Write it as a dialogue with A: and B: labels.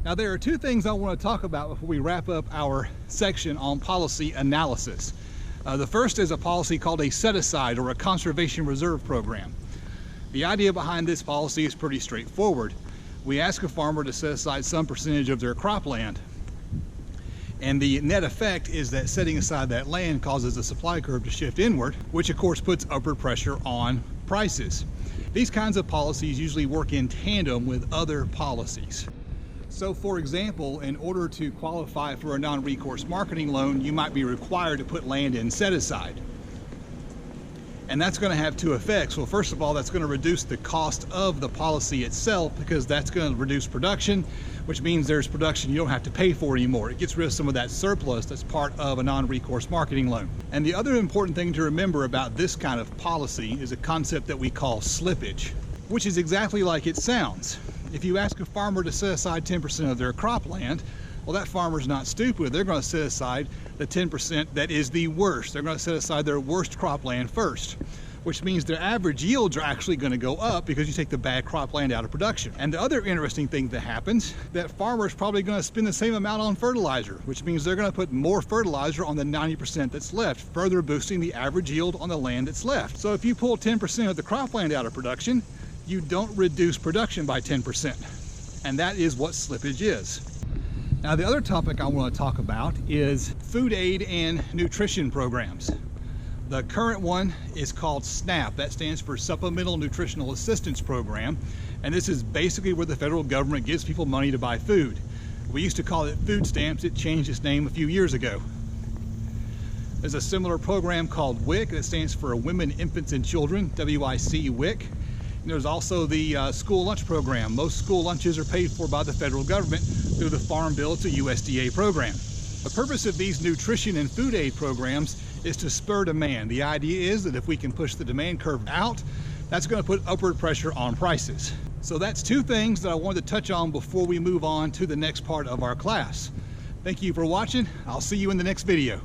A: Now, there are two things I want to talk about before we wrap up our section on policy analysis. The first is a policy called a set-aside or a conservation reserve program. The idea behind this policy is pretty straightforward. We ask a farmer to set aside some percentage of their cropland, and the net effect is that setting aside that land causes the supply curve to shift inward, which of course puts upward pressure on prices. These kinds of policies usually work in tandem with other policies. So for example, in order to qualify for a non-recourse marketing loan, you might be required to put land in set-aside. And that's going to have two effects. Well, first of all, that's going to reduce the cost of the policy itself, because that's going to reduce production, which means there's production you don't have to pay for anymore. It gets rid of some of that surplus that's part of a non-recourse marketing loan. And the other important thing to remember about this kind of policy is a concept that we call slippage, which is exactly like it sounds. If you ask a farmer to set aside 10% of their cropland, well, that farmer's not stupid. They're going to set aside the 10% that is the worst. They're going to set aside their worst cropland first, which means their average yields are actually going to go up because you take the bad cropland out of production. And the other interesting thing that happens, that farmer's probably going to spend the same amount on fertilizer, which means they're going to put more fertilizer on the 90% that's left, further boosting the average yield on the land that's left. So if you pull 10% of the cropland out of production, you don't reduce production by 10%. And that is what slippage is. Now, the other topic I want to talk about is food aid and nutrition programs. The current one is called SNAP. That stands for Supplemental Nutritional Assistance Program. And this is basically where the federal government gives people money to buy food. We used to call it food stamps. It changed its name a few years ago. There's a similar program called WIC, that stands for Women, Infants, and Children, WIC, WIC. And there's also the school lunch program. Most school lunches are paid for by the federal government through the Farm Bill to USDA program. The purpose of these nutrition and food aid programs is to spur demand. The idea is that if we can push the demand curve out, that's going to put upward pressure on prices. So that's two things that I wanted to touch on before we move on to the next part of our class. Thank you for watching. I'll see you in the next video.